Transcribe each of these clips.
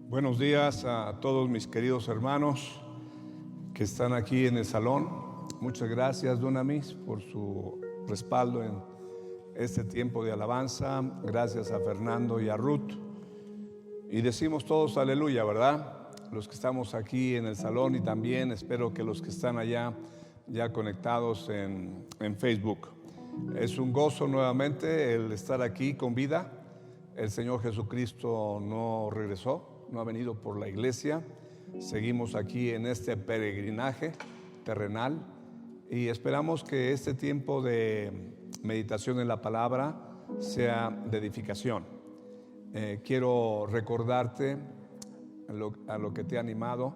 Buenos días a todos mis queridos hermanos que están aquí en el salón. Muchas gracias, Dunamis, por su respaldo en este tiempo de alabanza. Gracias a Fernando y a Ruth. Y decimos todos aleluya, ¿verdad? Los que estamos aquí en el salón y también espero que los que están allá ya conectados en Facebook. Es un gozo nuevamente el estar aquí con vida. El Señor Jesucristo no regresó, no ha venido por la iglesia. Seguimos aquí en este peregrinaje terrenal y esperamos que este tiempo de meditación en la palabra sea de edificación. Quiero recordarte a lo que te ha animado,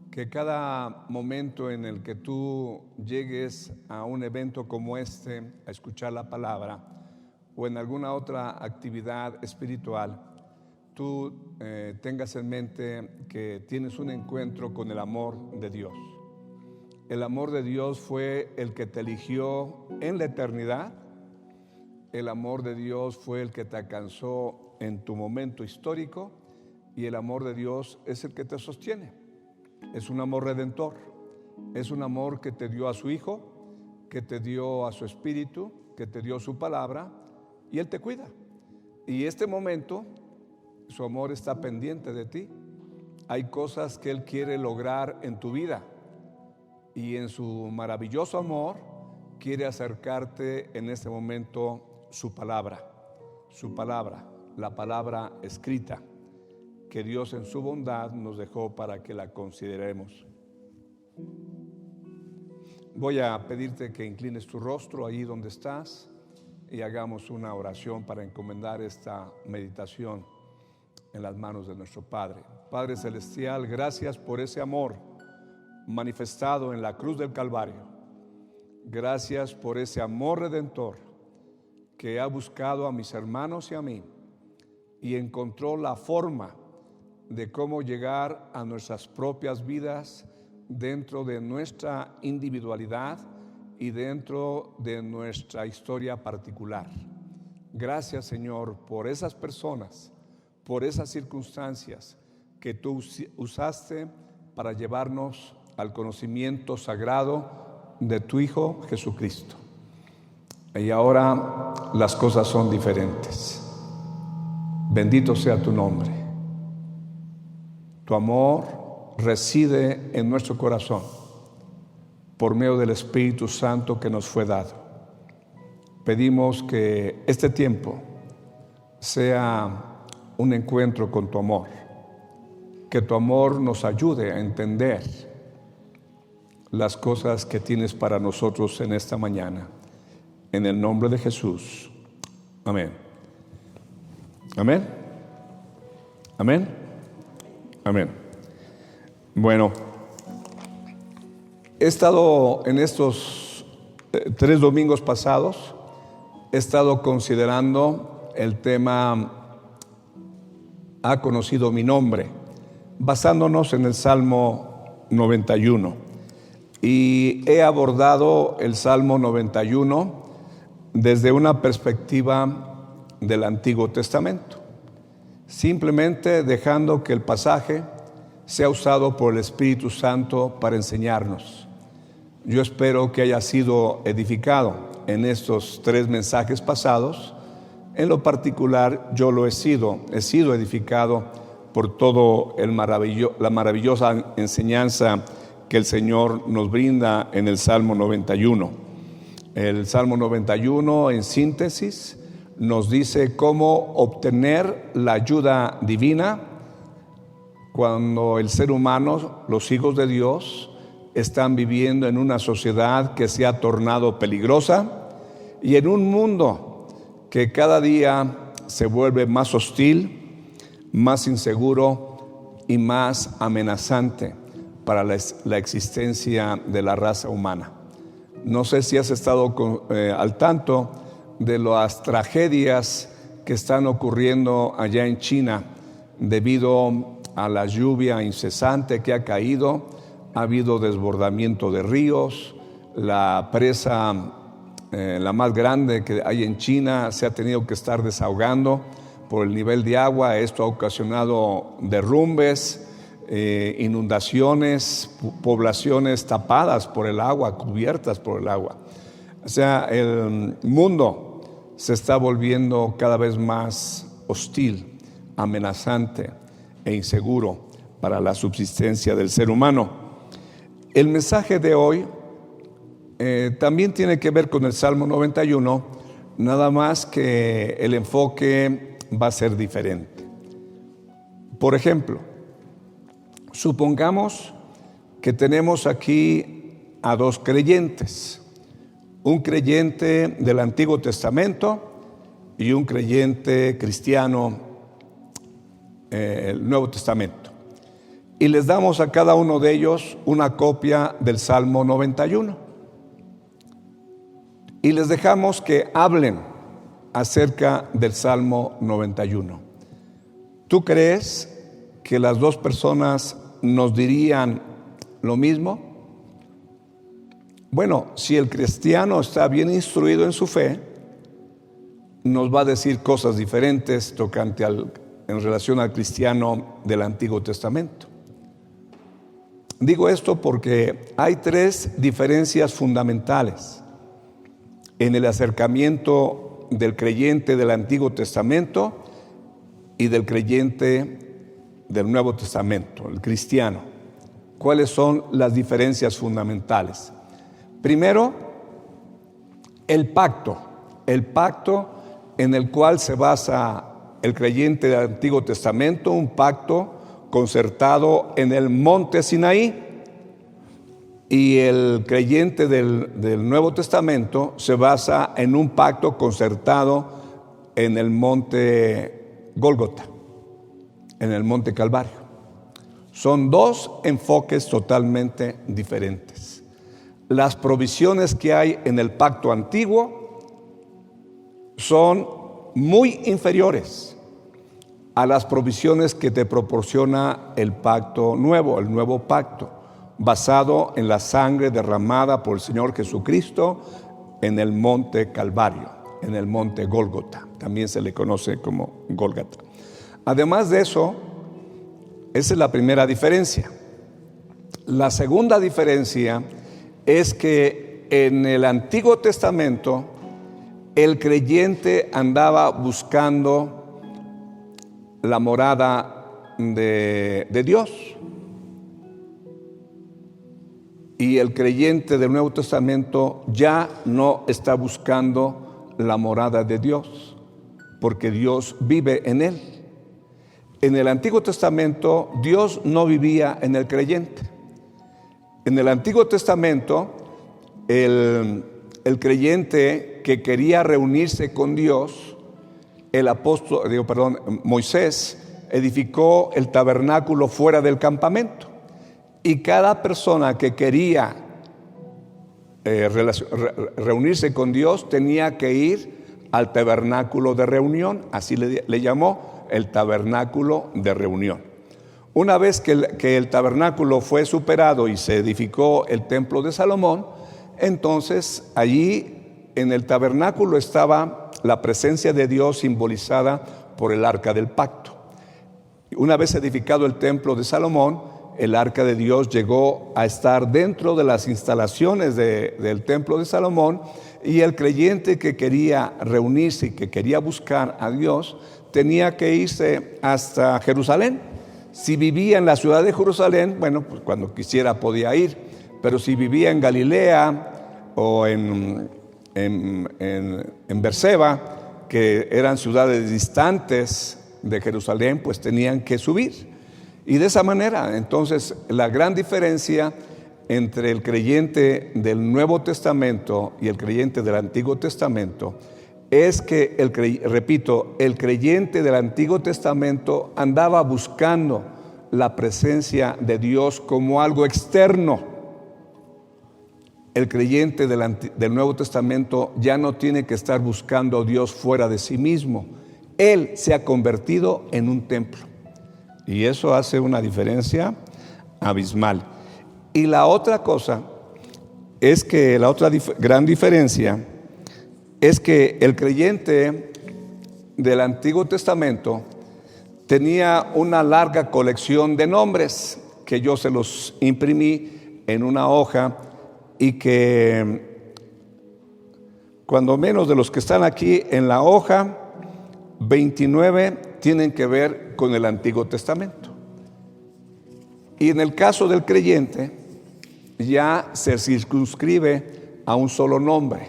que cada momento en el que tú llegues a un evento como este, a escuchar la palabra o en alguna otra actividad espiritual, tú tengas en mente que tienes un encuentro con el amor de Dios. El amor de Dios fue el que te eligió en la eternidad. El amor de Dios fue el que te alcanzó en tu momento histórico y el amor de Dios es el que te sostiene. Es un amor redentor, es un amor que te dio a su Hijo, que te dio a su Espíritu, que te dio su palabra y Él te cuida. Y este momento, su amor está pendiente de ti. Hay cosas que Él quiere lograr en tu vida y en su maravilloso amor quiere acercarte en este momento su palabra, la palabra escrita que Dios en su bondad nos dejó para que la consideremos. Voy a pedirte que inclines tu rostro ahí donde estás y hagamos una oración para encomendar esta meditación en las manos de nuestro Padre. Padre Celestial, gracias por ese amor manifestado en la cruz del Calvario. Gracias por ese amor redentor que ha buscado a mis hermanos y a mí y encontró la forma de cómo llegar a nuestras propias vidas dentro de nuestra individualidad y dentro de nuestra historia particular. Gracias, Señor, por esas personas, por esas circunstancias que tú usaste para llevarnos al conocimiento sagrado de tu Hijo Jesucristo. Y ahora las cosas son diferentes. Bendito sea tu nombre. Tu amor reside en nuestro corazón por medio del Espíritu Santo que nos fue dado. Pedimos que este tiempo sea un encuentro con tu amor, que tu amor nos ayude a entender las cosas que tienes para nosotros en esta mañana. En el nombre de Jesús. Amén. Amén. Amén. Amén. Bueno, he estado en estos 3 domingos pasados, he estado considerando el tema "Ha conocido mi nombre", basándonos en el Salmo 91. Y he abordado el Salmo 91 desde una perspectiva del Antiguo Testamento, simplemente dejando que el pasaje sea usado por el Espíritu Santo para enseñarnos. Yo espero que haya sido edificado en estos 3 mensajes pasados. En lo particular, yo lo he sido edificado por todo la maravillosa enseñanza que el Señor nos brinda en el Salmo 91. El Salmo 91, en síntesis, nos dice cómo obtener la ayuda divina cuando el ser humano, los hijos de Dios, están viviendo en una sociedad que se ha tornado peligrosa y en un mundo que cada día se vuelve más hostil, más inseguro y más amenazante para la existencia de la raza humana. No sé si has estado al tanto de las tragedias que están ocurriendo allá en China debido a la lluvia incesante que ha caído. Ha habido desbordamiento de ríos. La presa, la más grande que hay en China, se ha tenido que estar desahogando por el nivel de agua. Esto ha ocasionado derrumbes, inundaciones, poblaciones tapadas por el agua, cubiertas por el agua. O sea, el mundo se está volviendo cada vez más hostil, amenazante e inseguro para la subsistencia del ser humano. El mensaje de hoy también tiene que ver con el Salmo 91, nada más que el enfoque va a ser diferente. Por ejemplo, supongamos que tenemos aquí a dos creyentes, un creyente del Antiguo Testamento y un creyente cristiano el Nuevo Testamento, y les damos a cada uno de ellos una copia del Salmo 91 y les dejamos que hablen acerca del Salmo 91. ¿Tú crees que las dos personas nos dirían lo mismo? Bueno, si el cristiano está bien instruido en su fe, nos va a decir cosas diferentes tocante en relación al cristiano del Antiguo Testamento. Digo esto porque hay tres diferencias fundamentales en el acercamiento del creyente del Antiguo Testamento y del creyente del Nuevo Testamento, el cristiano. ¿Cuáles son las diferencias fundamentales? Primero, el pacto en el cual se basa el creyente del Antiguo Testamento, un pacto concertado en el monte Sinaí, y el creyente del Nuevo Testamento se basa en un pacto concertado en el monte Gólgota, en el monte Calvario. Son dos enfoques totalmente diferentes. Las provisiones que hay en el pacto antiguo son muy inferiores a las provisiones que te proporciona el pacto nuevo, el nuevo pacto, basado en la sangre derramada por el Señor Jesucristo en el monte Calvario, en el monte Gólgota, también se le conoce como Gólgata. Además de eso, esa es la primera diferencia. La segunda diferencia es que en el Antiguo Testamento el creyente andaba buscando la morada de Dios, y el creyente del Nuevo Testamento ya no está buscando la morada de Dios, porque Dios vive en él. En el Antiguo Testamento Dios no vivía en el creyente. En el Antiguo Testamento el creyente que quería reunirse con Dios, Moisés edificó el tabernáculo fuera del campamento, y cada persona que quería reunirse con Dios tenía que ir al tabernáculo de reunión, así le llamó, el tabernáculo de reunión. Una vez que el tabernáculo fue superado y se edificó el templo de Salomón, entonces allí en el tabernáculo estaba la presencia de Dios simbolizada por el arca del pacto. Una vez edificado el templo de Salomón, el arca de Dios llegó a estar dentro de las instalaciones del templo de Salomón, y el creyente que quería reunirse y que quería buscar a Dios tenía que irse hasta Jerusalén. Si vivía en la ciudad de Jerusalén, bueno, pues cuando quisiera podía ir, pero si vivía en Galilea o en Berseba, que eran ciudades distantes de Jerusalén, pues tenían que subir. Y de esa manera, entonces, la gran diferencia entre el creyente del Nuevo Testamento y el creyente del Antiguo Testamento es que, el creyente del Antiguo Testamento andaba buscando la presencia de Dios como algo externo. El creyente del Nuevo Testamento ya no tiene que estar buscando a Dios fuera de sí mismo. Él se ha convertido en un templo. Y eso hace una diferencia abismal. Y la otra cosa es que la otra gran diferencia es que el creyente del Antiguo Testamento tenía una larga colección de nombres que yo se los imprimí en una hoja, y que cuando menos de los que están aquí en la hoja, 29 tienen que ver con el Antiguo Testamento. Y en el caso del creyente ya se circunscribe a un solo nombre,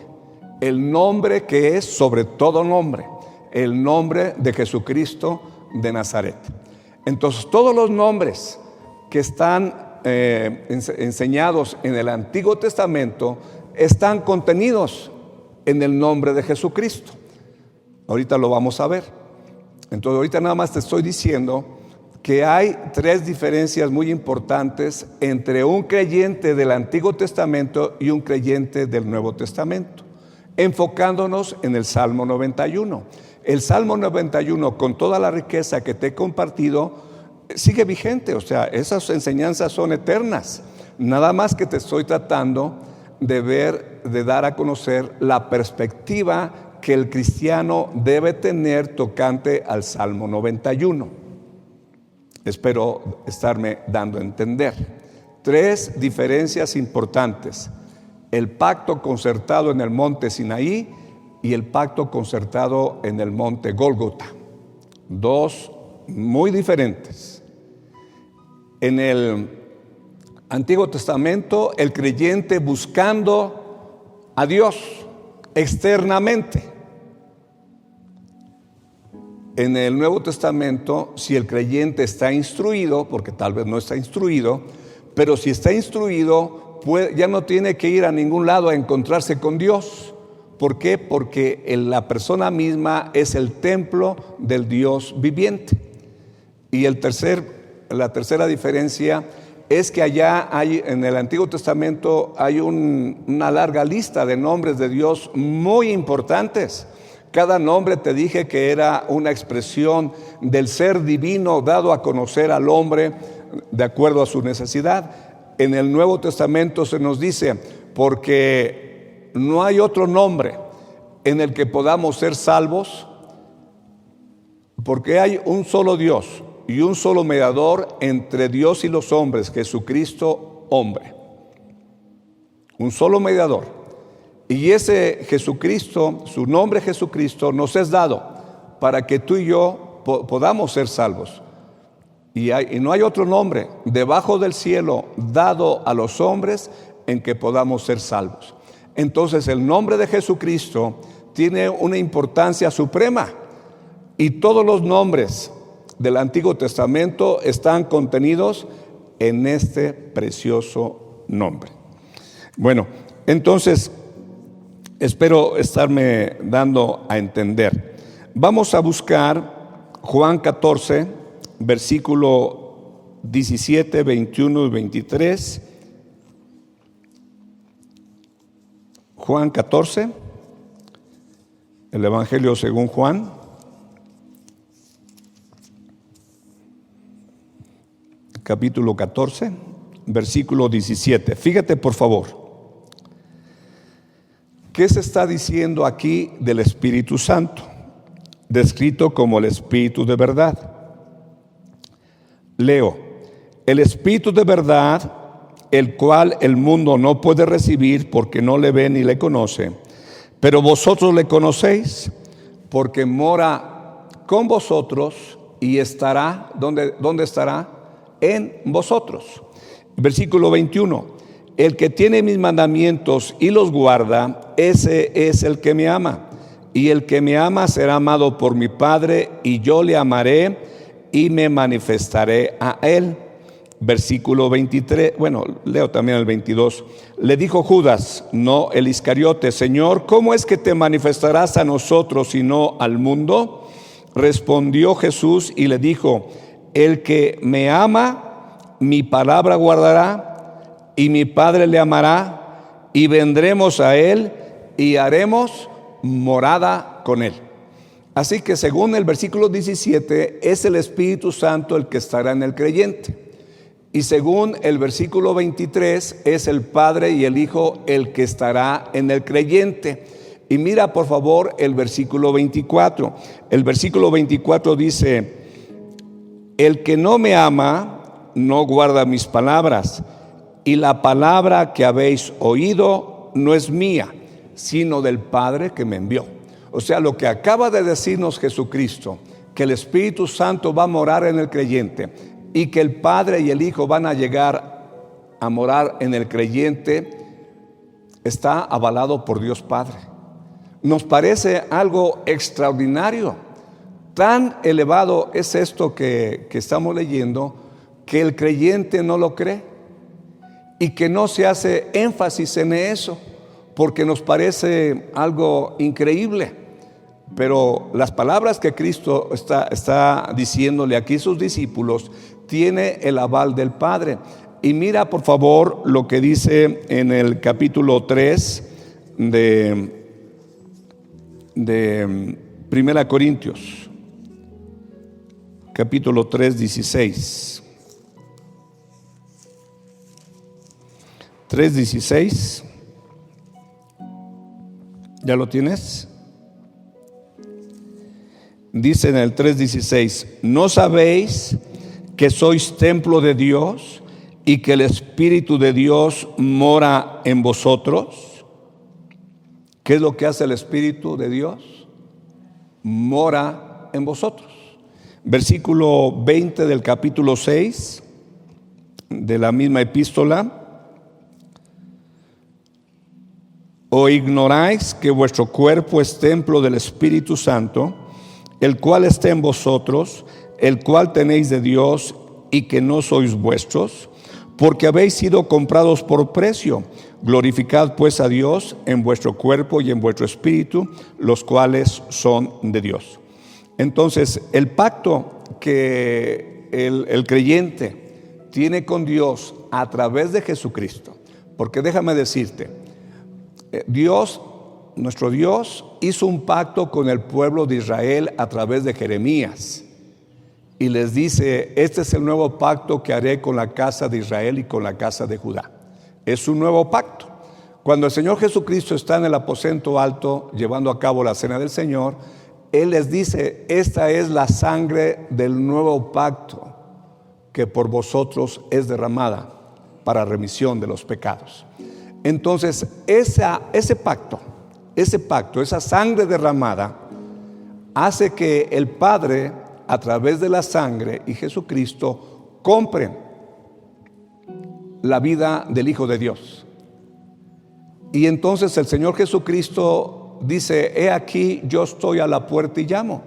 el nombre que es sobre todo nombre, el nombre de Jesucristo de Nazaret. Entonces todos los nombres que están enseñados en el Antiguo Testamento están contenidos en el nombre de Jesucristo. Ahorita lo vamos a ver. Entonces ahorita nada más te estoy diciendo que hay tres diferencias muy importantes entre un creyente del Antiguo Testamento y un creyente del Nuevo Testamento, enfocándonos en el Salmo 91. El Salmo 91, con toda la riqueza que te he compartido, sigue vigente. O sea, esas enseñanzas son eternas. Nada más que te estoy tratando de ver, de dar a conocer la perspectiva que el cristiano debe tener tocante al Salmo 91. Espero estarme dando a entender. Tres diferencias importantes: el pacto concertado en el monte Sinaí y el pacto concertado en el monte Gólgota. Dos muy diferentes. En el Antiguo Testamento, el creyente buscando a Dios externamente. En el Nuevo Testamento, si el creyente está instruido, porque tal vez no está instruido, pero si está instruido, ya no tiene que ir a ningún lado a encontrarse con Dios. ¿Por qué? Porque la persona misma es el templo del Dios viviente. Y la tercera diferencia es que allá hay, en el Antiguo Testamento, hay una larga lista de nombres de Dios muy importantes. Cada nombre te dije que era una expresión del ser divino dado a conocer al hombre de acuerdo a su necesidad. En el Nuevo Testamento se nos dice: porque no hay otro nombre en el que podamos ser salvos, porque hay un solo Dios y un solo mediador entre Dios y los hombres, Jesucristo hombre. Un solo mediador. Y ese Jesucristo, su nombre Jesucristo, nos es dado para que tú y yo podamos ser salvos. Y no hay otro nombre debajo del cielo dado a los hombres en que podamos ser salvos. Entonces el nombre de Jesucristo tiene una importancia suprema, y todos los nombres del Antiguo Testamento están contenidos en este precioso nombre. Bueno, entonces espero estarme dando a entender. Vamos a buscar Juan 14, versículo 17, 21 y 23. Juan 14, el Evangelio según Juan. Capítulo 14, versículo 17. Fíjate por favor. ¿Qué se está diciendo aquí del Espíritu Santo? Descrito como el Espíritu de verdad. Leo: el Espíritu de verdad, el cual el mundo no puede recibir porque no le ve ni le conoce, pero vosotros le conocéis, porque mora con vosotros y estará, ¿dónde estará? En vosotros. Versículo 21: el que tiene mis mandamientos y los guarda, ese es el que me ama, y el que me ama será amado por mi Padre, y yo le amaré y me manifestaré a él. Versículo 23, bueno, leo también el 22. Le dijo Judas, no el Iscariote: Señor, ¿cómo es que te manifestarás a nosotros y no al mundo? Respondió Jesús y le dijo: el que me ama, mi palabra guardará, y mi Padre le amará, y vendremos a él y haremos morada con él. Así que según el versículo 17, es el Espíritu Santo el que estará en el creyente. Y según el versículo 23, es el Padre y el Hijo el que estará en el creyente. Y mira por favor el versículo 24. El versículo 24 dice: el que no me ama no guarda mis palabras, y la palabra que habéis oído no es mía, sino del Padre que me envió. O sea, lo que acaba de decirnos Jesucristo, que el Espíritu Santo va a morar en el creyente y que el Padre y el Hijo van a llegar a morar en el creyente, está avalado por Dios Padre. Nos parece algo extraordinario. Tan elevado es esto que estamos leyendo, que el creyente no lo cree y que no se hace énfasis en eso, porque nos parece algo increíble. Pero las palabras que Cristo está diciéndole aquí a sus discípulos tiene el aval del Padre. Y mira por favor lo que dice en el capítulo 3 de 1 Corintios, capítulo 3, 16. 3:16. ¿Ya lo tienes? Dice en el 3:16: ¿no sabéis que sois templo de Dios y que el Espíritu de Dios mora en vosotros? ¿Qué es lo que hace el Espíritu de Dios? Mora en vosotros. Versículo 20 del capítulo 6 de la misma epístola: ¿o ignoráis que vuestro cuerpo es templo del Espíritu Santo, el cual está en vosotros, el cual tenéis de Dios, y que no sois vuestros? Porque habéis sido comprados por precio. Glorificad pues a Dios en vuestro cuerpo y en vuestro espíritu, los cuales son de Dios. Entonces, el pacto que el creyente tiene con Dios a través de Jesucristo, porque déjame decirte, Dios, nuestro Dios, hizo un pacto con el pueblo de Israel a través de Jeremías, y les dice: este es el nuevo pacto que haré con la casa de Israel y con la casa de Judá. Es un nuevo pacto. Cuando el Señor Jesucristo está en el aposento alto llevando a cabo la cena del Señor, Él les dice: esta es la sangre del nuevo pacto que por vosotros es derramada para remisión de los pecados. Entonces ese pacto, esa sangre derramada hace que el Padre, a través de la sangre y Jesucristo, compre la vida del Hijo de Dios. Y entonces el Señor Jesucristo dice: he aquí, yo estoy a la puerta y llamo.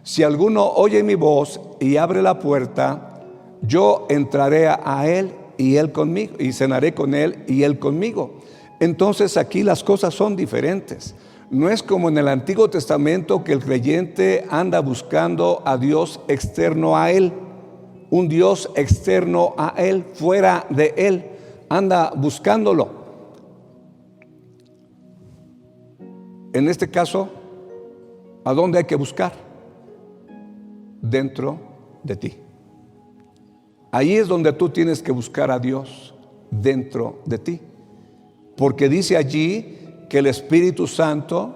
Si alguno oye mi voz y abre la puerta, yo entraré a él y él conmigo, y cenaré con él y él conmigo. Entonces aquí las cosas son diferentes. No es como en el Antiguo Testamento, que el creyente anda buscando a Dios externo a él, un Dios externo a él, fuera de él, anda buscándolo. En este caso, ¿a dónde hay que buscar? Dentro de ti. Ahí es donde tú tienes que buscar a Dios, dentro de ti. Porque dice allí que el Espíritu Santo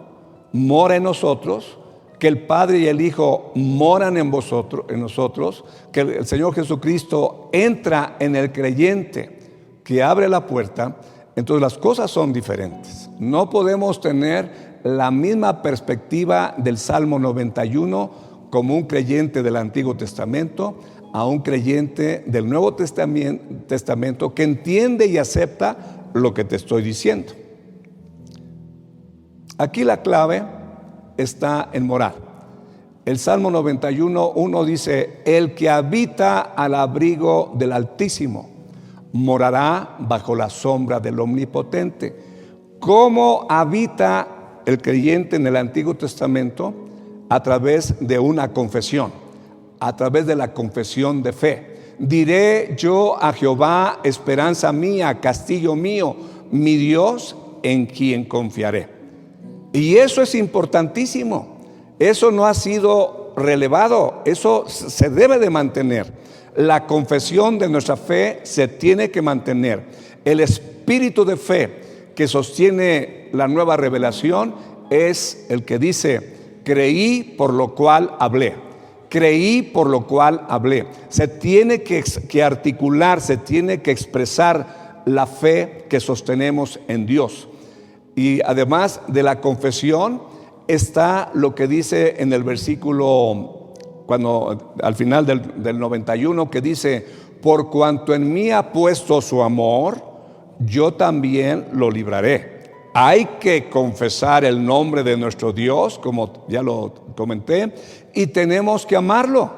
mora en nosotros, que el Padre y el Hijo moran en nosotros, que el Señor Jesucristo entra en el creyente que abre la puerta. Entonces las cosas son diferentes. No podemos tener la misma perspectiva del Salmo 91 como un creyente del Antiguo Testamento a un creyente del Nuevo Testamento que entiende y acepta lo que te estoy diciendo. Aquí la clave está en morar. El Salmo 91:1 dice: el que habita al abrigo del Altísimo morará bajo la sombra del Omnipotente. ¿Cómo habita el creyente en el Antiguo Testamento? A través de una confesión, a través de la confesión de fe. Diré yo a Jehová, esperanza mía, castillo mío, mi Dios, en quien confiaré. Y eso es importantísimo. Eso no ha sido relevado. Eso se debe de mantener. La confesión de nuestra fe se tiene que mantener. El espíritu de fe que sostiene la nueva revelación es el que dice: creí, por lo cual hablé. Creí, por lo cual hablé. Se tiene que articular, se tiene que expresar la fe que sostenemos en Dios. Y además de la confesión está lo que dice en el versículo, cuando al final del 91, que dice: por cuanto en mí ha puesto su amor, yo también lo libraré. Hay que confesar el nombre de nuestro Dios, como ya lo comenté, y tenemos que amarlo.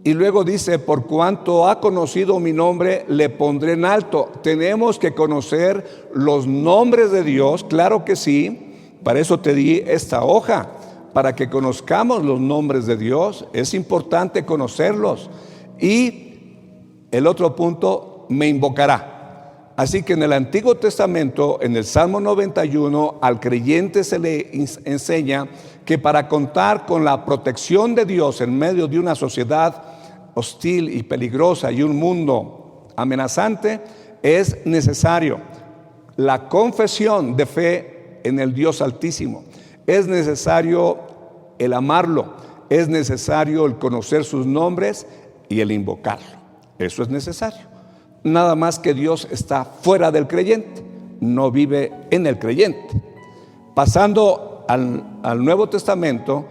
Y luego dice: por cuanto ha conocido mi nombre, le pondré en alto. Tenemos que conocer los nombres de Dios, claro que sí. Para eso te di esta hoja, para que conozcamos los nombres de Dios. Es importante conocerlos. Y el otro punto: me invocará. Así que en el Antiguo Testamento, en el Salmo 91, al creyente se le enseña que para contar con la protección de Dios en medio de una sociedad hostil y peligrosa y un mundo amenazante, es necesario la confesión de fe en el Dios Altísimo. Es necesario el amarlo, es necesario el conocer sus nombres y el invocarlo. Eso es necesario. Nada más que Dios está fuera del creyente, no vive en el creyente. Pasando al Nuevo Testamento,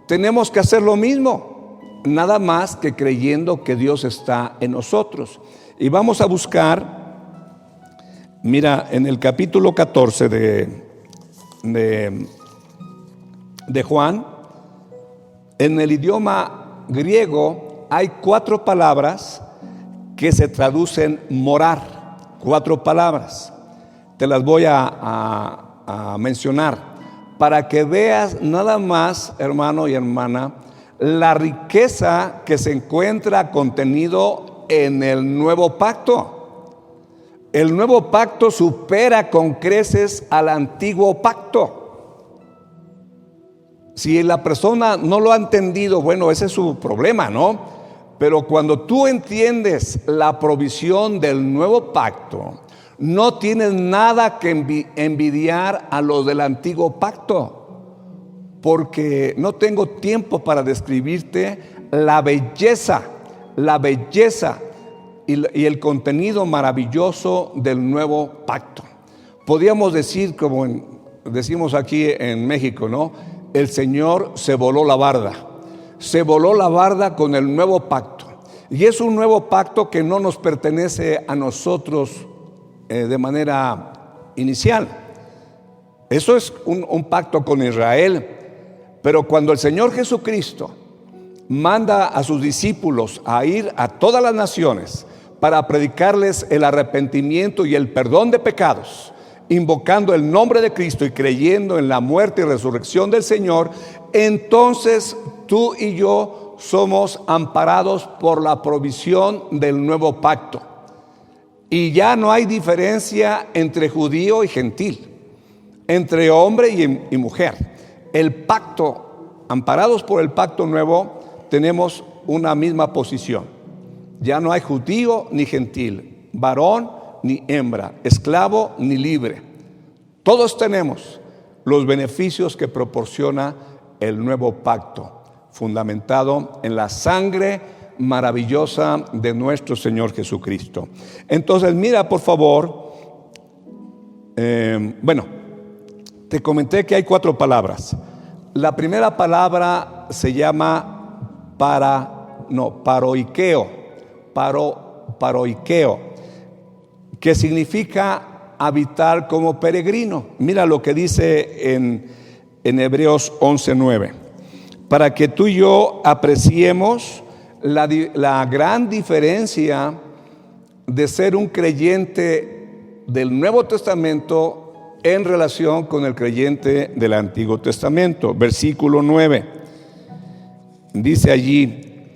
tenemos que hacer lo mismo, nada más que creyendo que Dios está en nosotros. Y vamos a buscar, mira, en el capítulo 14 de Juan, en el idioma griego hay 4 palabras que se traducen morar. 4 palabras. Te las voy a mencionar para que veas nada más, hermano y hermana, la riqueza que se encuentra contenido en el nuevo pacto. El nuevo pacto supera con creces al antiguo pacto. Si la persona no lo ha entendido, bueno, ese es su problema, ¿no? Pero cuando tú entiendes la provisión del nuevo pacto, no tienes nada que envidiar a los del antiguo pacto, porque no tengo tiempo para describirte la belleza y el contenido maravilloso del nuevo pacto. Podríamos decir, como decimos aquí en México, ¿no? El Señor se voló la barda. Se voló la barda con el nuevo pacto. Y es un nuevo pacto que no nos pertenece a nosotros de manera inicial. Eso es un pacto con Israel. Pero cuando el Señor Jesucristo manda a sus discípulos a ir a todas las naciones para predicarles el arrepentimiento y el perdón de pecados, invocando el nombre de Cristo y creyendo en la muerte y resurrección del Señor, entonces tú y yo somos amparados por la provisión del nuevo pacto. Y ya no hay diferencia entre judío y gentil, entre hombre y mujer. El pacto, amparados por el pacto nuevo, tenemos una misma posición. Ya no hay judío ni gentil, varón ni hembra, esclavo ni libre. Todos tenemos los beneficios que proporciona el nuevo pacto, fundamentado en la sangre maravillosa de nuestro Señor Jesucristo. Entonces, mira, por favor, te comenté que hay 4 palabras. La primera palabra se llama paroikeo, que significa habitar como peregrino. Mira lo que dice en Hebreos 11:9. Para que tú y yo apreciemos la gran diferencia de ser un creyente del Nuevo Testamento en relación con el creyente del Antiguo Testamento. Versículo 9. Dice allí: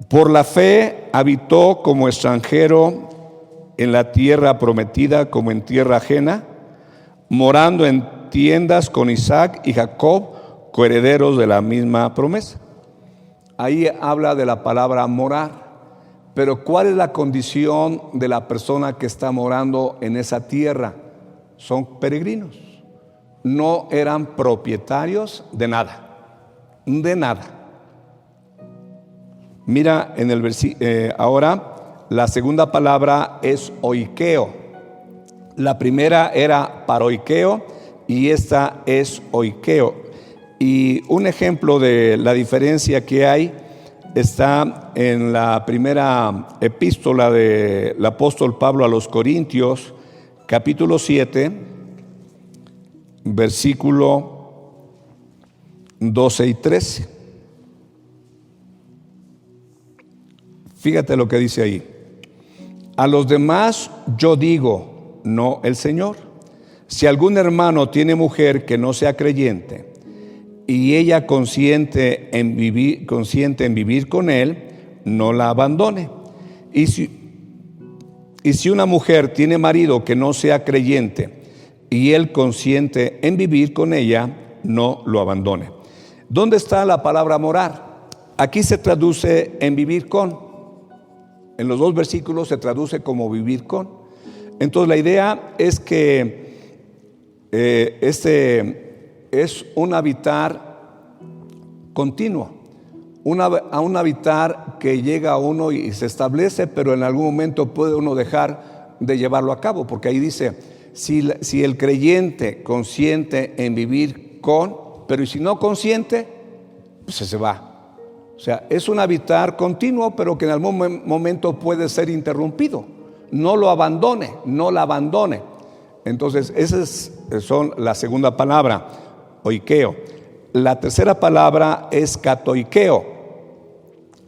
por la fe habitó como extranjero en la tierra prometida, como en tierra ajena, morando en tiendas con Isaac y Jacob, coherederos de la misma promesa. Ahí habla de la palabra morar. Pero ¿cuál es la condición de la persona que está morando en esa tierra? Son peregrinos. no eran propietarios de nada, de nada. Mira en el ahora la segunda palabra es oikeo. La primera era paroikeo y esta es oikeo. Y un ejemplo de la diferencia que hay está en la primera epístola del apóstol Pablo a los Corintios, capítulo 7, versículo 12 y 13. Fíjate lo que dice ahí. A los demás yo digo, no el Señor. Si algún hermano tiene mujer que no sea creyente y ella consiente en vivir con él, no la abandone. Y si una mujer tiene marido que no sea creyente y él consiente en vivir con ella, no lo abandone. ¿Dónde está la palabra morar? Aquí se traduce en vivir con. En los dos versículos se traduce como vivir con. Entonces la idea es que este es un habitar continuo, a un habitar que llega a uno y se establece, pero en algún momento puede uno dejar de llevarlo a cabo, porque ahí dice, si el creyente consiente en vivir con, pero y si no consiente, pues se va. O sea, es un habitar continuo, pero que en algún momento puede ser interrumpido. No lo abandone, no la abandone. Entonces, esa son la segunda palabra, oikeo. La tercera palabra es katoikeo.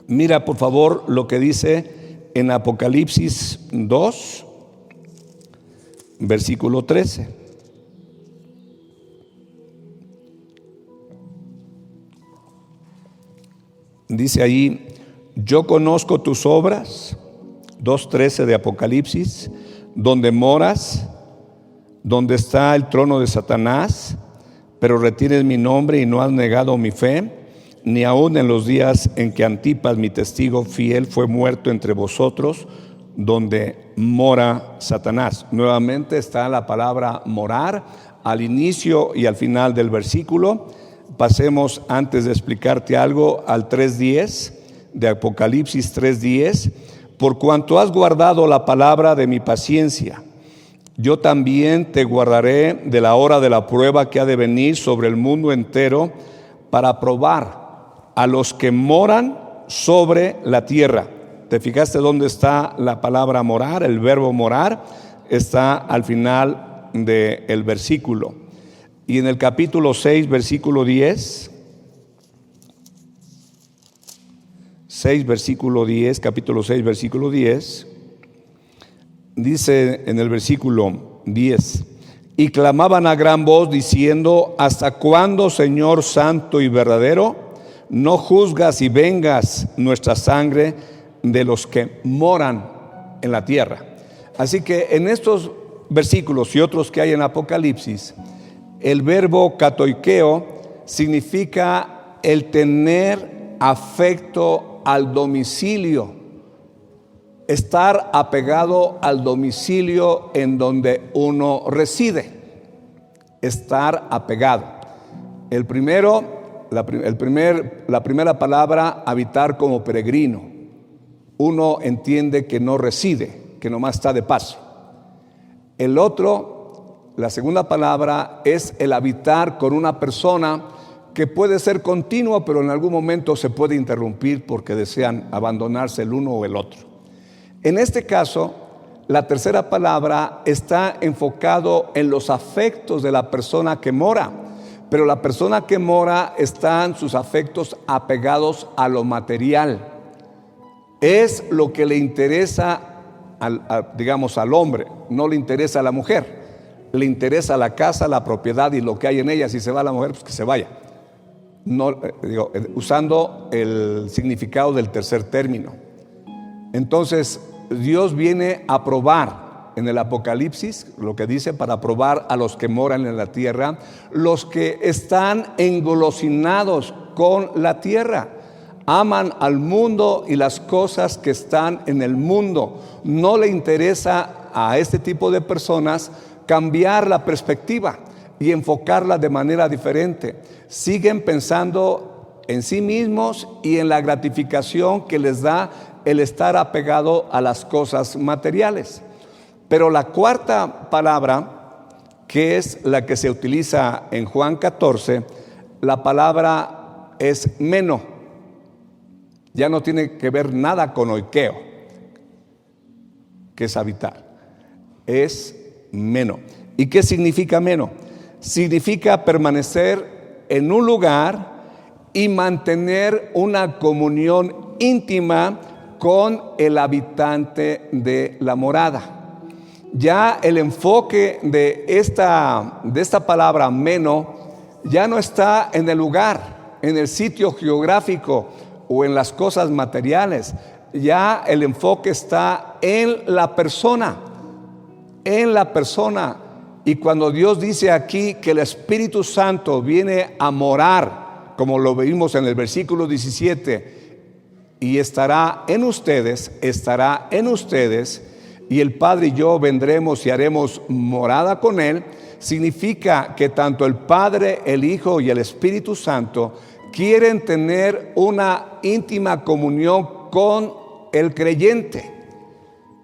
Mira por favor lo que dice en Apocalipsis 2, versículo 13. Dice ahí, yo conozco tus obras, 2:13 de Apocalipsis, donde moras, donde está el trono de Satanás, pero retienes mi nombre y no has negado mi fe, ni aun en los días en que Antipas, mi testigo fiel, fue muerto entre vosotros, donde mora Satanás. Nuevamente está la palabra morar al inicio y al final del versículo. Pasemos, antes de explicarte algo, al 3:10 de Apocalipsis 3:10. Por cuanto has guardado la palabra de mi paciencia, yo también te guardaré de la hora de la prueba que ha de venir sobre el mundo entero para probar a los que moran sobre la tierra. ¿Te fijaste dónde está la palabra morar? El verbo morar está al final del versículo. Y en el capítulo 6, versículo 10, capítulo 6, versículo 10, dice en el versículo 10, y clamaban a gran voz diciendo, ¿hasta cuándo, Señor santo y verdadero, no juzgas y vengas nuestra sangre de los que moran en la tierra? Así que en estos versículos y otros que hay en Apocalipsis, el verbo katoikeo significa el tener afecto al domicilio, estar apegado al domicilio en donde uno reside, estar apegado. La primera palabra, habitar como peregrino. Uno entiende que no reside, que nomás está de paso. El otro, la segunda palabra, es el habitar con una persona que puede ser continuo, pero en algún momento se puede interrumpir porque desean abandonarse el uno o el otro. En este caso, la tercera palabra está enfocado en los afectos de la persona que mora, pero la persona que mora están sus afectos apegados a lo material. Es lo que le interesa al hombre, no le interesa a la mujer. Le interesa la casa, la propiedad y lo que hay en ella. Si se va la mujer, pues que se vaya. No, usando el significado del tercer término. Entonces, Dios viene a probar en el Apocalipsis, lo que dice, para probar a los que moran en la tierra, los que están engolosinados con la tierra. Aman al mundo y las cosas que están en el mundo. No le interesa a este tipo de personas cambiar la perspectiva. y enfocarla de manera diferente. Siguen pensando en sí mismos y en la gratificación que les da el estar apegado a las cosas materiales. Pero la cuarta palabra, que es la que se utiliza en Juan 14, la palabra es meno. Ya no tiene que ver nada con oikeo, que es habitar. Es meno. ¿Y qué significa meno? Significa permanecer en un lugar y mantener una comunión íntima con el habitante de la morada. Ya el enfoque de esta palabra meno ya no está en el lugar, en el sitio geográfico o en las cosas materiales. Ya el enfoque está en la persona, Y cuando Dios dice aquí que el Espíritu Santo viene a morar, como lo vimos en el versículo 17, y estará en ustedes, y el Padre y yo vendremos y haremos morada con Él, significa que tanto el Padre, el Hijo y el Espíritu Santo quieren tener una íntima comunión con el creyente.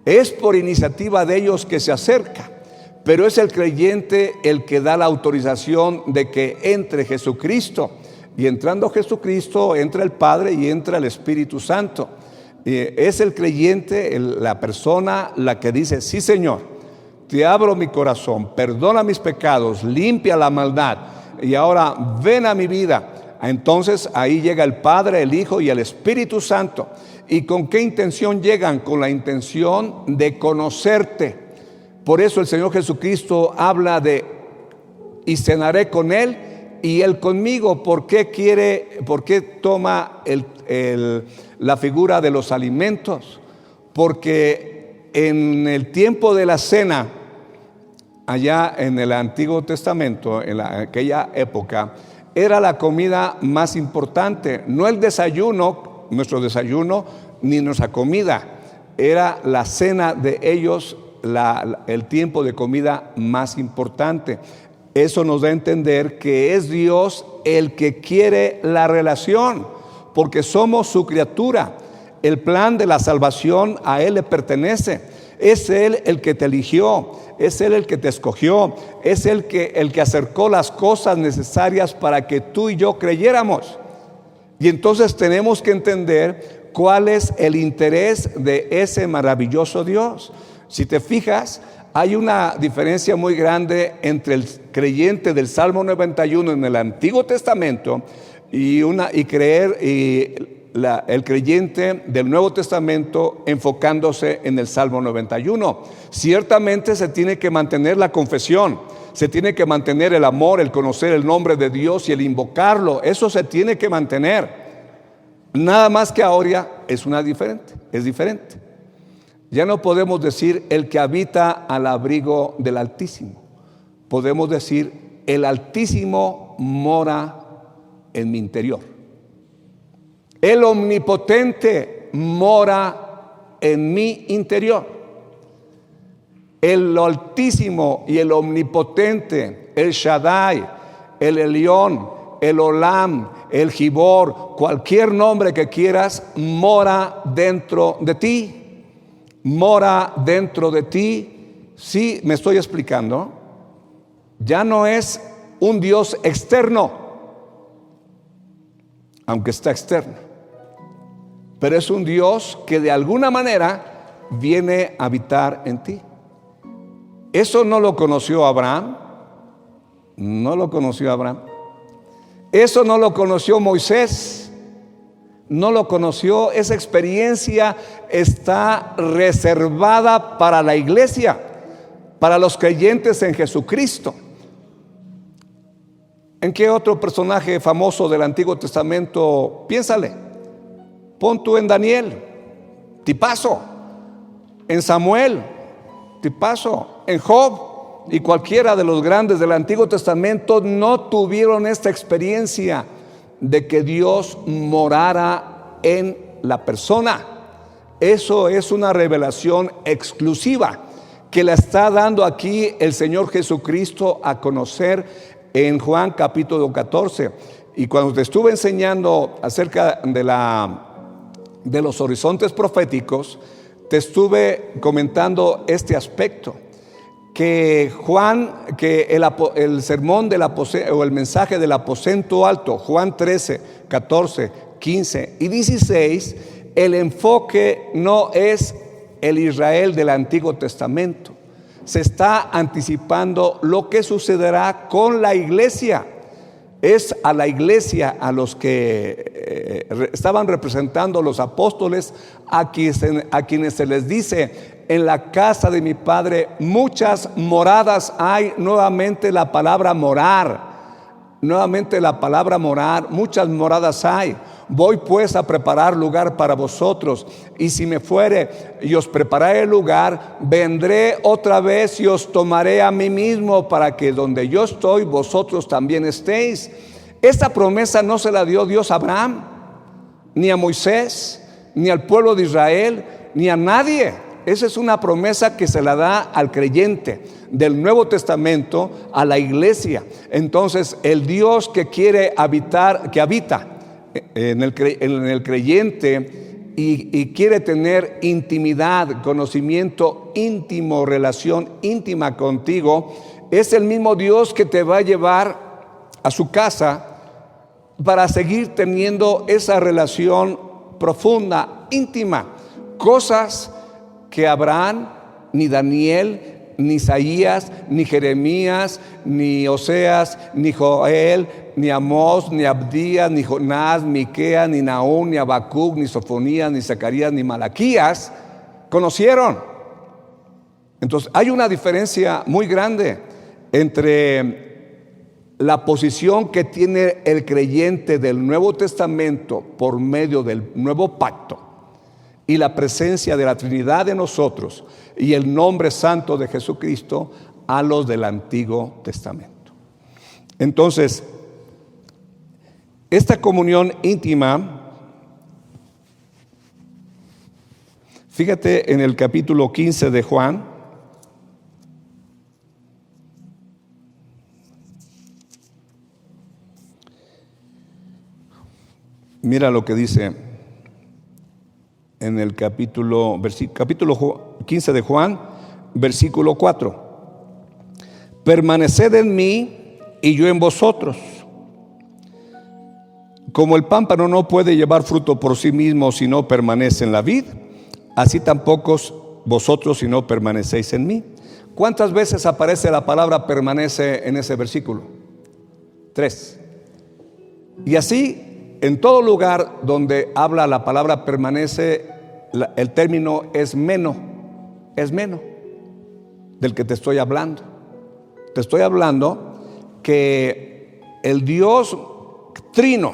Es por iniciativa de ellos que se acerca, pero es el creyente el que da la autorización de que entre Jesucristo, y entrando Jesucristo entra el Padre y entra el Espíritu Santo. Es el creyente, la persona, la que dice: sí, Señor, te abro mi corazón, perdona mis pecados, limpia la maldad y ahora ven a mi vida. Entonces ahí llega el Padre, el Hijo y el Espíritu Santo. ¿Y con qué intención llegan? Con la intención de conocerte. Por eso el Señor Jesucristo habla de: y cenaré con Él y Él conmigo. ¿Por qué toma la figura de los alimentos? Porque en el tiempo de la cena, allá en el Antiguo Testamento, en aquella época, era la comida más importante, no el desayuno, nuestro desayuno, ni nuestra comida. Era la cena de ellos, el tiempo de comida más importante. Eso nos da a entender que es Dios el que quiere la relación, porque somos su criatura. El plan de la salvación a Él le pertenece. Es Él el que te eligió, es Él el que te escogió, es Él el que acercó las cosas necesarias para que tú y yo creyéramos. Y entonces tenemos que entender cuál es el interés de ese maravilloso Dios. Si te fijas, hay una diferencia muy grande entre el creyente del Salmo 91 en el Antiguo Testamento y el creyente del Nuevo Testamento enfocándose en el Salmo 91. Ciertamente se tiene que mantener la confesión, se tiene que mantener el amor, el conocer el nombre de Dios y el invocarlo. Eso se tiene que mantener. Nada más que ahora es diferente. Ya no podemos decir el que habita al abrigo del Altísimo. Podemos decir el Altísimo mora en mi interior. El Omnipotente mora en mi interior. El Altísimo y el Omnipotente, el Shaddai, el Elión, el Olam, el Gibor, cualquier nombre que quieras, mora dentro de ti. Mora dentro de ti. Sí, me estoy explicando. Ya no es un Dios externo, aunque está externo, pero es un Dios que de alguna manera viene a habitar en ti. Eso no lo conoció Abraham. Eso no lo conoció Moisés. No lo conoció. Esa experiencia está reservada para la iglesia, para los creyentes en Jesucristo. ¿En qué otro personaje famoso del Antiguo Testamento? Piénsale. Pon tú en Daniel, tipazo. En Samuel, tipazo. En Job y cualquiera de los grandes del Antiguo Testamento no tuvieron esta experiencia de que Dios morara en la persona. Eso es una revelación exclusiva que la está dando aquí el Señor Jesucristo a conocer en Juan capítulo 14. Y cuando te estuve enseñando acerca de los horizontes proféticos, te estuve comentando este aspecto, que el sermón o el mensaje del aposento alto, Juan 13, 14, 15 y 16, el enfoque no es el Israel del Antiguo Testamento. Se está anticipando lo que sucederá con la iglesia. Es a la iglesia a los que estaban representando los apóstoles, a quienes se les dice: en la casa de mi Padre muchas moradas hay. Nuevamente la palabra morar, muchas moradas hay. Voy pues a preparar lugar para vosotros, y si me fuere y os prepararé el lugar, vendré otra vez y os tomaré a mí mismo, para que donde yo estoy, vosotros también estéis. Esta promesa no se la dio Dios a Abraham, ni a Moisés, ni al pueblo de Israel, ni a nadie. Esa es una promesa que se la da al creyente del Nuevo Testamento, a la iglesia. Entonces, el Dios que habita en el creyente y quiere tener intimidad, conocimiento íntimo, relación íntima contigo, es el mismo Dios que te va a llevar a su casa para seguir teniendo esa relación profunda, íntima. Cosas que Abraham, ni Daniel, ni Isaías, ni Jeremías, ni Oseas, ni Joel, ni Amós, ni Abdías, ni Jonás, Miqueas, ni Nahum, ni Habacuc, ni Sofonías, ni Zacarías, ni Malaquías conocieron. Entonces hay una diferencia muy grande entre la posición que tiene el creyente del Nuevo Testamento por medio del nuevo pacto y la presencia de la Trinidad en nosotros y el nombre santo de Jesucristo a los del Antiguo Testamento. Entonces, esta comunión íntima, fíjate en el capítulo 15 de Juan, mira lo que dice en el capítulo 15 de Juan, versículo 4. Permaneced en mí y yo en vosotros. Como el pámpano no puede llevar fruto por sí mismo si no permanece en la vid, así tampoco vosotros si no permanecéis en mí. ¿Cuántas veces aparece la palabra permanece en ese versículo? 3. Y así, en todo lugar donde habla la palabra permanece, el término es meno del que te estoy hablando. Te estoy hablando que el Dios trino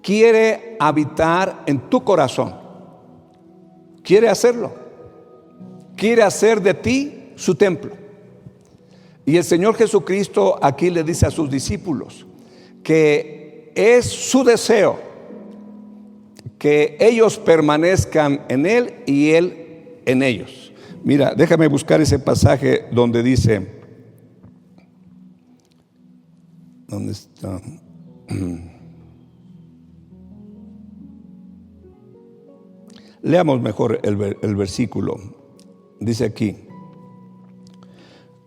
quiere habitar en tu corazón. Quiere hacerlo. Quiere hacer de ti su templo. Y el Señor Jesucristo aquí le dice a sus discípulos que es su deseo que ellos permanezcan en Él y Él en ellos. Mira, déjame buscar ese pasaje donde dice, ¿dónde está? Leamos mejor el versículo. Dice aquí: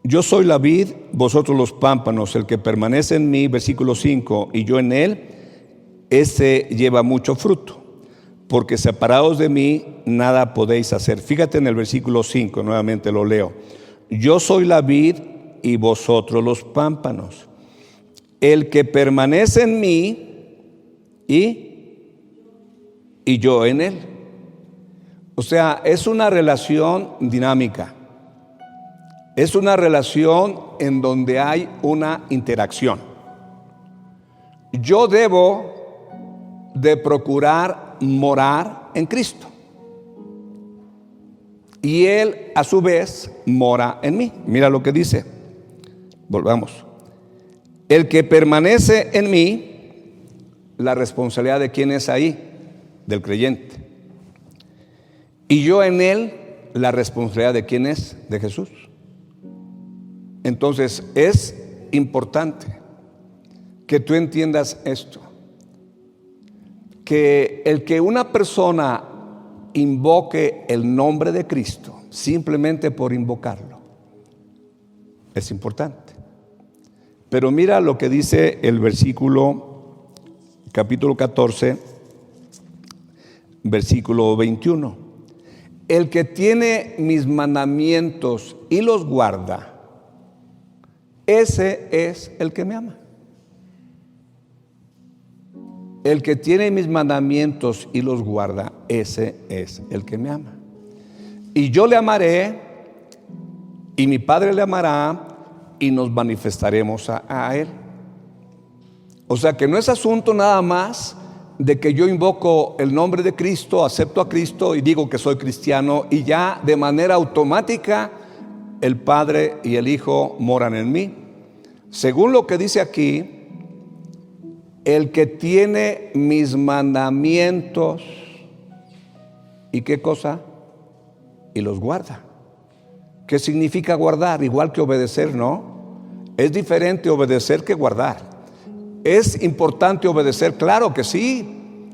yo soy la vid, vosotros los pámpanos. El que permanece en mí, versículo 5, y yo en él, ese lleva mucho fruto, porque separados de mí nada podéis hacer. Fíjate en el versículo 5, nuevamente lo leo. Yo soy la vid y vosotros los pámpanos. El que permanece en mí y yo en él. O sea, es una relación dinámica. Es una relación en donde hay una interacción. Yo debo de procurar morar en Cristo, y Él a su vez mora en mí. Mira lo que dice. Volvamos. El que permanece en mí, la responsabilidad de quién es ahí, del creyente. Y yo en él, la responsabilidad de quién es, de Jesús. Entonces es importante que tú entiendas esto, que el que una persona invoque el nombre de Cristo simplemente por invocarlo es importante. Pero mira lo que dice el versículo, capítulo 14, versículo 21. El que tiene mis mandamientos y los guarda, ese es el que me ama. El que tiene mis mandamientos y los guarda, ese es el que me ama. Y yo le amaré, y mi Padre le amará, y nos manifestaremos a Él. O sea que no es asunto nada más de que yo invoco el nombre de Cristo, acepto a Cristo y digo que soy cristiano, y ya de manera automática el Padre y el Hijo moran en mí. Según lo que dice aquí, el que tiene mis mandamientos, ¿y qué cosa? Y los guarda. ¿Qué significa guardar? Igual que obedecer, ¿no? Es diferente obedecer que guardar. ¿Es importante obedecer? Claro que sí,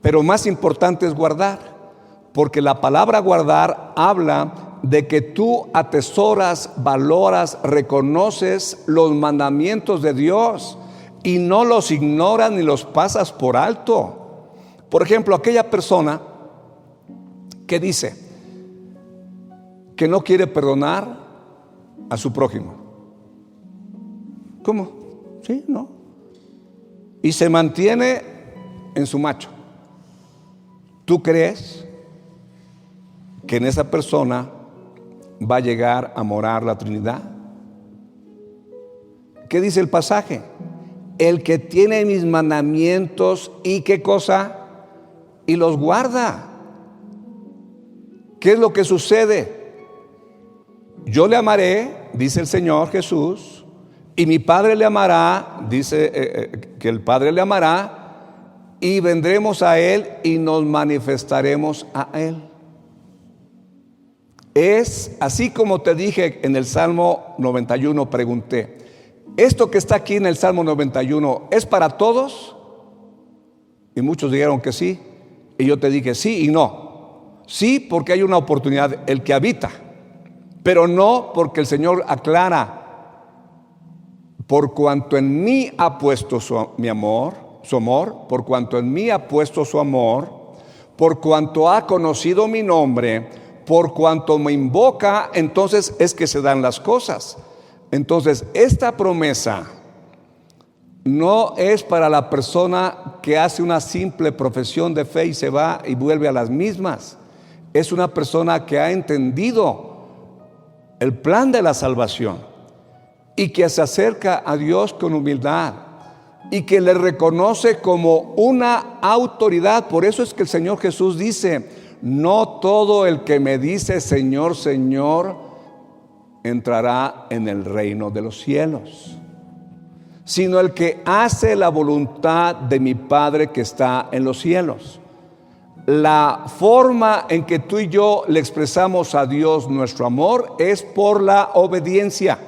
pero más importante es guardar, porque la palabra guardar habla de que tú atesoras, valoras, reconoces los mandamientos de Dios y no los ignoras ni los pasas por alto. Por ejemplo, aquella persona que dice que no quiere perdonar a su prójimo. ¿Cómo? Sí, no. Y se mantiene en su macho. ¿Tú crees que en esa persona va a llegar a morar la Trinidad? ¿Qué dice el pasaje? El que tiene mis mandamientos y ¿qué cosa? Y los guarda. ¿Qué es lo que sucede? Yo le amaré, dice el Señor Jesús, y mi Padre le amará, dice que el Padre le amará, y vendremos a Él y nos manifestaremos a Él. Es así como te dije en el Salmo 91, pregunté, ¿esto que está aquí en el Salmo 91 es para todos? Y muchos dijeron que sí, y yo te dije sí y no. Sí, porque hay una oportunidad, el que habita, pero no porque el Señor aclara, por cuanto en mí ha puesto su amor, por cuanto en mí ha puesto su amor, por cuanto ha conocido mi nombre, por cuanto me invoca, entonces es que se dan las cosas. Entonces, esta promesa no es para la persona que hace una simple profesión de fe y se va y vuelve a las mismas. Es una persona que ha entendido el plan de la salvación y que se acerca a Dios con humildad y que le reconoce como una autoridad. Por eso es que el Señor Jesús dice: no todo el que me dice Señor, Señor entrará en el reino de los cielos, sino el que hace la voluntad de mi Padre que está en los cielos. La forma en que tú y yo le expresamos a Dios nuestro amor es por la obediencia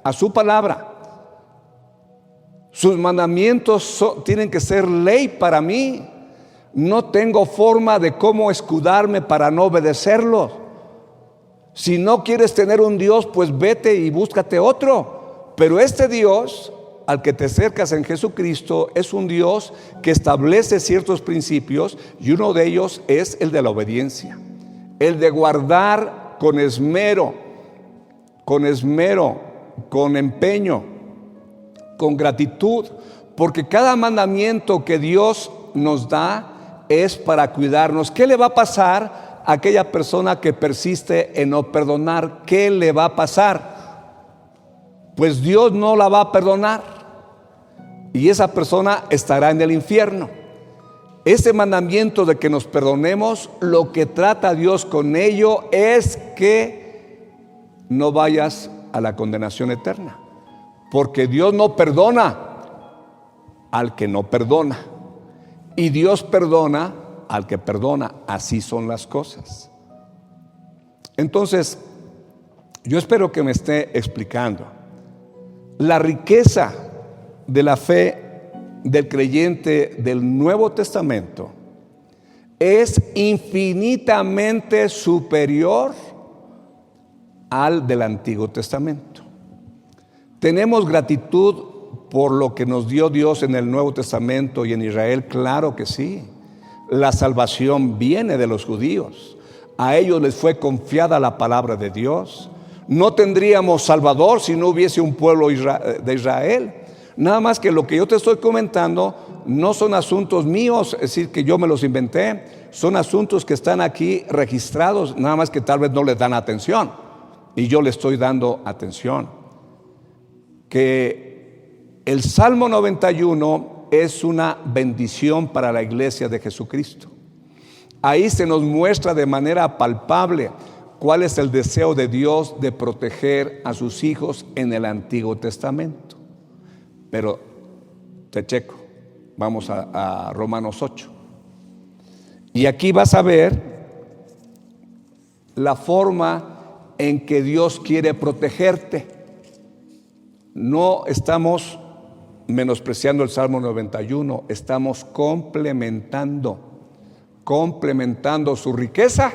a su palabra. Sus mandamientos tienen que ser ley para mí. No tengo forma de cómo escudarme para no obedecerlos. Si no quieres tener un Dios, pues vete y búscate otro. Pero este Dios al que te acercas en Jesucristo es un Dios que establece ciertos principios, y uno de ellos es el de la obediencia, el de guardar con esmero, con empeño, con gratitud, porque cada mandamiento que Dios nos da es para cuidarnos. ¿Qué le va a pasar a aquella persona que persiste en no perdonar? ¿Qué le va a pasar? Pues Dios no la va a perdonar y esa persona estará en el infierno. Ese mandamiento de que nos perdonemos, lo que trata Dios con ello es que no vayas a la condenación eterna, porque Dios no perdona al que no perdona y Dios perdona al que perdona. Así son las cosas. Entonces, yo espero que me esté explicando. La riqueza de la fe del creyente del Nuevo Testamento es infinitamente superior al del Antiguo Testamento. ¿Tenemos gratitud por lo que nos dio Dios en el Nuevo Testamento y en Israel? Claro que sí. La salvación viene de los judíos. A ellos les fue confiada la palabra de Dios. No tendríamos Salvador si no hubiese un pueblo de Israel. Nada más que lo que yo te estoy comentando no son asuntos míos, es decir, que yo me los inventé. Son asuntos que están aquí registrados, nada más que tal vez no les dan atención. Y yo le estoy dando atención. Que el Salmo 91 es una bendición para la iglesia de Jesucristo. Ahí se nos muestra de manera palpable cuál es el deseo de Dios de proteger a sus hijos en el Antiguo Testamento. Pero te checo, vamos a Romanos 8. Y aquí vas a ver la forma en que Dios quiere protegerte. No estamos menospreciando el Salmo 91, estamos complementando su riqueza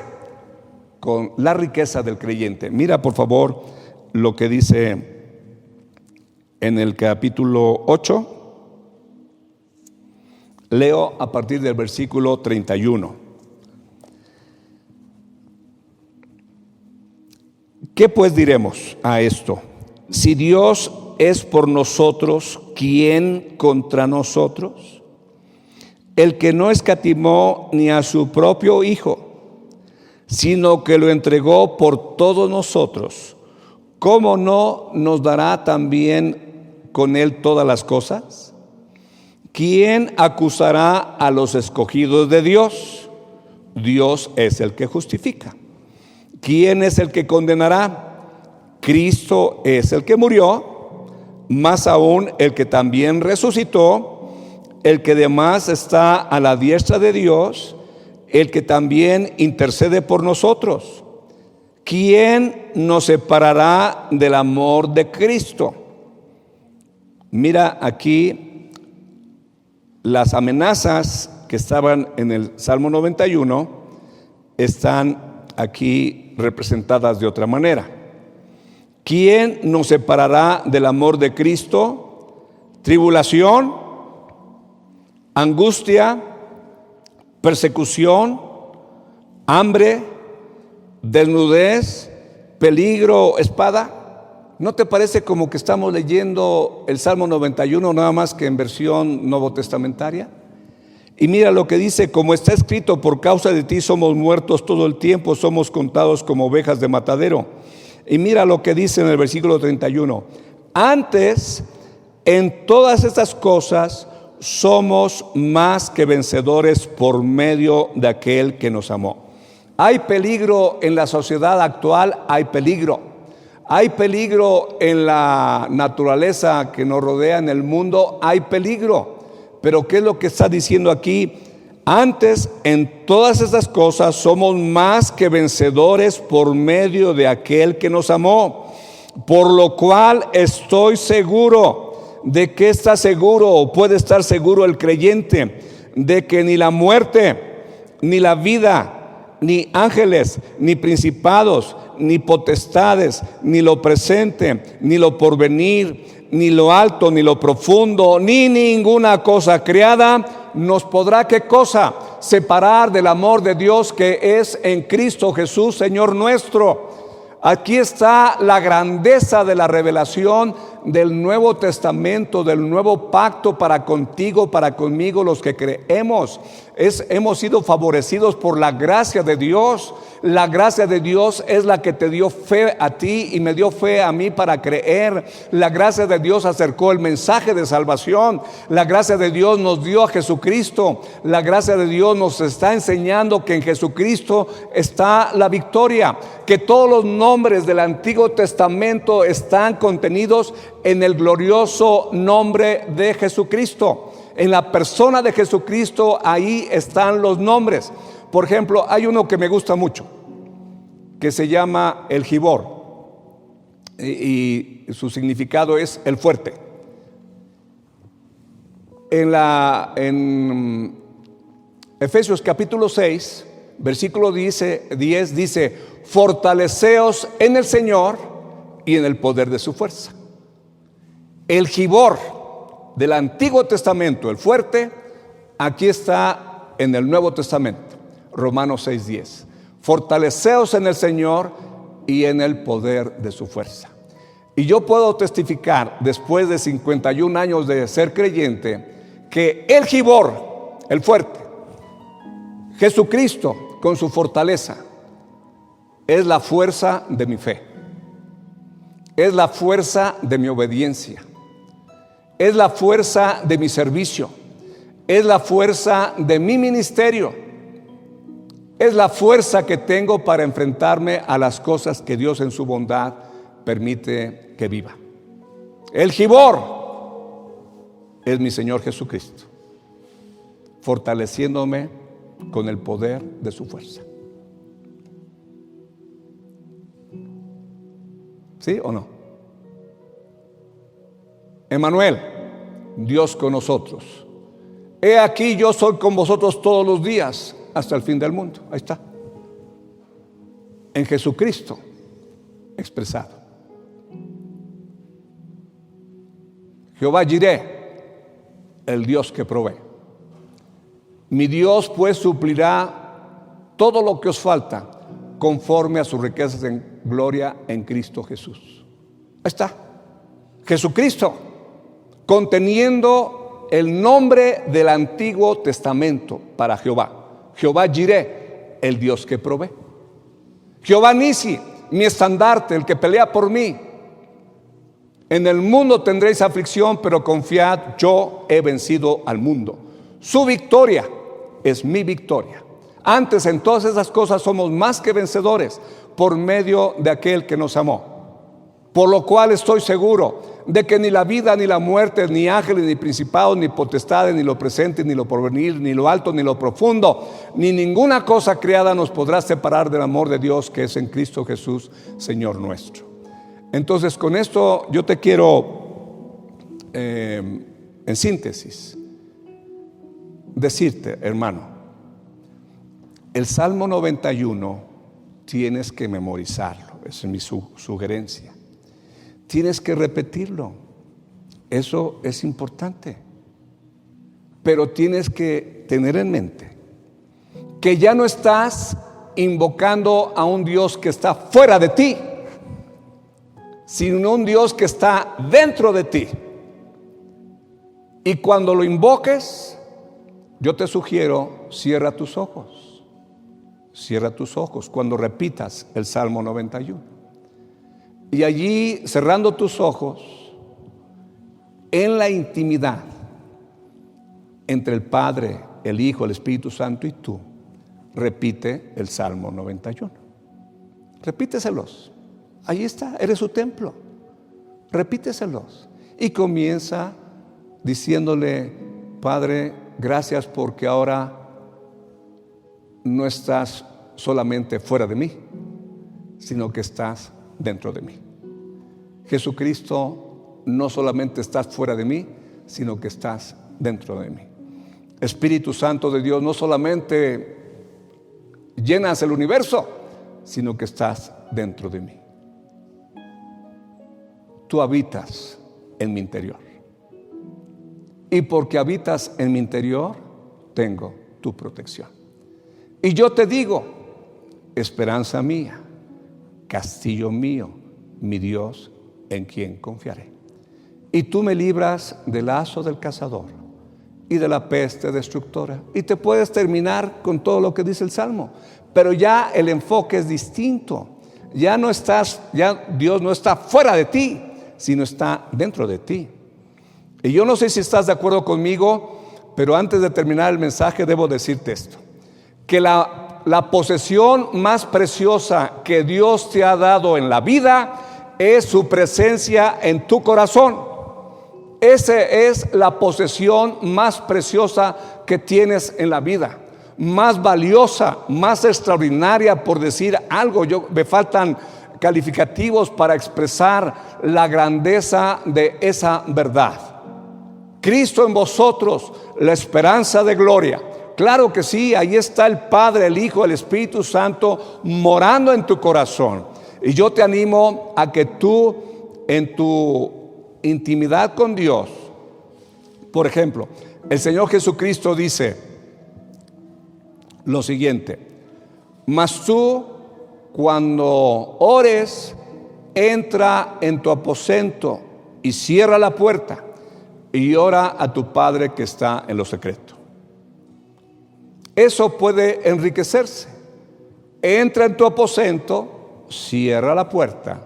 con la riqueza del creyente. Mira por favor lo que dice en el capítulo 8. Leo a partir del versículo 31. ¿Qué pues diremos a esto? Si Dios es por nosotros, ¿quién contra nosotros? El que no escatimó ni a su propio Hijo, sino que lo entregó por todos nosotros, ¿cómo no nos dará también con él todas las cosas? ¿Quién acusará a los escogidos de Dios? Dios es el que justifica. ¿Quién es el que condenará? Cristo es el que murió, más aún el que también resucitó, el que además está a la diestra de Dios, el que también intercede por nosotros. ¿Quién nos separará del amor de Cristo? Mira aquí las amenazas que estaban en el Salmo 91 están aquí representadas de otra manera. ¿Quién nos separará del amor de Cristo? Tribulación, angustia, persecución, hambre, desnudez, peligro, espada. ¿No te parece como que estamos leyendo el Salmo 91 nada más que en versión nuevo testamentaria? Y mira lo que dice: como está escrito, por causa de ti somos muertos todo el tiempo, somos contados como ovejas de matadero. Y mira lo que dice en el versículo 31: antes, en todas estas cosas somos más que vencedores por medio de aquel que nos amó. Hay peligro en la sociedad actual, hay peligro en la naturaleza que nos rodea, en el mundo hay peligro. Pero ¿qué es lo que está diciendo aquí? Antes, en todas estas cosas somos más que vencedores por medio de aquel que nos amó. Por lo cual estoy seguro. ¿De qué está seguro o puede estar seguro el creyente? De que ni la muerte, ni la vida, ni ángeles, ni principados, ni potestades, ni lo presente, ni lo porvenir, ni lo alto, ni lo profundo, ni ninguna cosa creada nos podrá, ¿qué cosa? Separar del amor de Dios que es en Cristo Jesús, Señor nuestro. Aquí está la grandeza de la revelación del Nuevo Testamento, del nuevo pacto para contigo, para conmigo, los que creemos. Hemos sido favorecidos por la gracia de Dios. La gracia de Dios es la que te dio fe a ti y me dio fe a mí para creer. La gracia de Dios acercó el mensaje de salvación. La gracia de Dios nos dio a Jesucristo. La gracia de Dios nos está enseñando que en Jesucristo está la victoria, que todos los nombres del Antiguo Testamento están contenidos en el glorioso nombre de Jesucristo. En la persona de Jesucristo, ahí están los nombres. Por ejemplo, hay uno que me gusta mucho, que se llama el Gibor, y su significado es el fuerte. En Efesios capítulo 6, versículo 10 dice: fortaleceos en el Señor y en el poder de su fuerza. El Gibor del Antiguo Testamento, el fuerte, aquí está en el Nuevo Testamento, Romanos 6:10. Fortaleceos en el Señor y en el poder de su fuerza. Y yo puedo testificar, después de 51 años de ser creyente, que el Gibor, el fuerte, Jesucristo con su fortaleza, es la fuerza de mi fe, es la fuerza de mi obediencia, es la fuerza de mi servicio, es la fuerza de mi ministerio, es la fuerza que tengo para enfrentarme a las cosas que Dios en su bondad permite que viva. El Gibor es mi Señor Jesucristo, fortaleciéndome con el poder de su fuerza. ¿Sí o no? Emmanuel, Dios con nosotros. He aquí, yo soy con vosotros todos los días hasta el fin del mundo. Ahí está. En Jesucristo expresado. Jehová Jireh, el Dios que provee. Mi Dios pues suplirá todo lo que os falta conforme a sus riquezas en gloria en Cristo Jesús. Ahí está. Jesucristo, conteniendo el nombre del Antiguo Testamento para Jehová. Jehová Jireh, el Dios que provee. Jehová Nisi, mi estandarte, el que pelea por mí. En el mundo tendréis aflicción, pero confiad, yo he vencido al mundo. Su victoria es mi victoria. Antes, en todas esas cosas somos más que vencedores por medio de aquel que nos amó. Por lo cual estoy seguro de que ni la vida, ni la muerte, ni ángeles, ni principados, ni potestades, ni lo presente, ni lo porvenir, ni lo alto, ni lo profundo, ni ninguna cosa creada nos podrá separar del amor de Dios que es en Cristo Jesús, Señor nuestro. Entonces, con esto yo te quiero, en síntesis, decirte, hermano, el Salmo 91 tienes que memorizarlo. Esa es mi sugerencia. Tienes que repetirlo. Eso es importante. Pero tienes que tener en mente que ya no estás invocando a un Dios que está fuera de ti, sino un Dios que está dentro de ti. Y cuando lo invoques, yo te sugiero, cierra tus ojos. Cierra tus ojos cuando repitas el Salmo 91. Y allí, cerrando tus ojos, en la intimidad entre el Padre, el Hijo, el Espíritu Santo y tú, repite el Salmo 91. Repíteselos. Ahí está, eres su templo. Repíteselos. Y comienza diciéndole: Padre, gracias porque ahora no estás solamente fuera de mí, sino que estás dentro de mí. Jesucristo, no solamente estás fuera de mí, sino que estás dentro de mí. Espíritu Santo de Dios, no solamente llenas el universo, sino que estás dentro de mí. Tú habitas en mi interior. Y porque habitas en mi interior, tengo tu protección. Y yo te digo: esperanza mía, castillo mío, mi Dios, en quien confiaré. Y tú me libras del lazo del cazador y de la peste destructora. Y te puedes terminar con todo lo que dice el Salmo, pero ya el enfoque es distinto. Ya Dios no está fuera de ti, sino está dentro de ti. Y yo no sé si estás de acuerdo conmigo, pero antes de terminar el mensaje debo decirte esto: que la posesión más preciosa que Dios te ha dado en la vida es su presencia en tu corazón. Esa es la posesión más preciosa que tienes en la vida. más valiosa, más extraordinaria, por decir algo. Me faltan calificativos para expresar la grandeza de esa verdad. Cristo en vosotros, la esperanza de gloria. Claro que sí, ahí está el Padre, el Hijo, el Espíritu Santo morando en tu corazón. Y yo te animo a que tú, en tu intimidad con Dios, por ejemplo, el Señor Jesucristo dice lo siguiente: mas tú, cuando ores, entra en tu aposento y cierra la puerta y ora a tu Padre que está en lo secreto. Eso puede enriquecerse. Entra en tu aposento, cierra la puerta,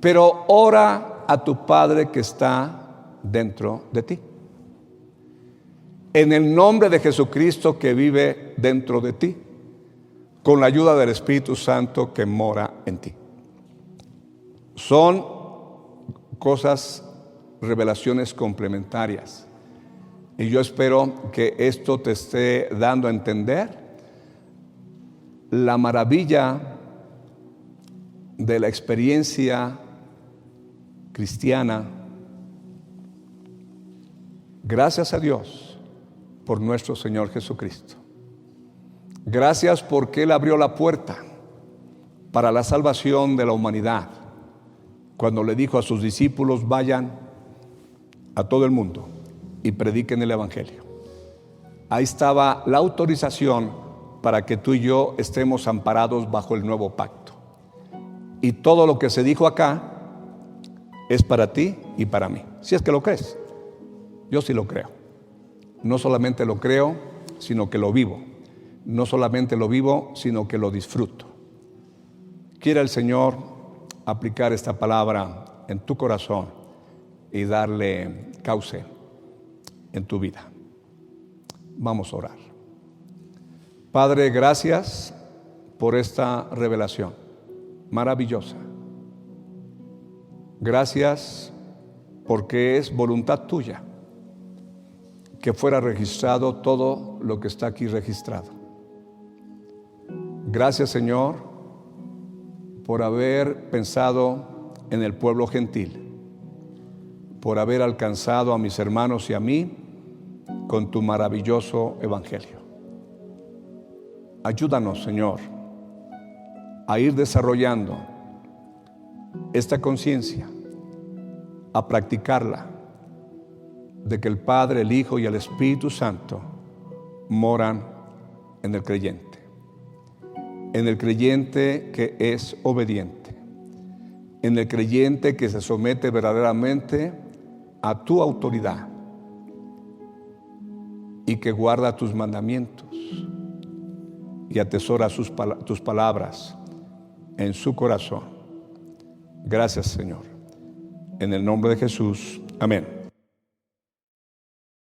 pero ora a tu Padre que está dentro de ti. En el nombre de Jesucristo que vive dentro de ti, con la ayuda del Espíritu Santo que mora en ti. Son cosas, revelaciones complementarias. Y yo espero que esto te esté dando a entender la maravilla de la experiencia cristiana. Gracias a Dios por nuestro Señor Jesucristo. Gracias porque Él abrió la puerta para la salvación de la humanidad, cuando le dijo a sus discípulos: vayan a todo el mundo y prediquen el Evangelio. Ahí estaba la autorización para que tú y yo estemos amparados bajo el nuevo pacto. Y todo lo que se dijo acá es para ti y para mí, si es que lo crees. Yo sí lo creo. No solamente lo creo, sino que lo vivo. No solamente lo vivo, sino que lo disfruto. Quiera el Señor aplicar esta palabra en tu corazón y darle cauce en tu vida. Vamos a orar. Padre, gracias por esta revelación maravillosa. Gracias porque es voluntad tuya que fuera registrado todo lo que está aquí registrado. Gracias, Señor, por haber pensado en el pueblo gentil, por haber alcanzado a mis hermanos y a mí con tu maravilloso evangelio. Ayúdanos, Señor, a ir desarrollando esta conciencia, a practicarla, de que el Padre, el Hijo y el Espíritu Santo moran en el creyente que es obediente, en el creyente que se somete verdaderamente a tu autoridad y que guarda tus mandamientos y atesora tus palabras en su corazón. Gracias, Señor. En el nombre de Jesús. Amén.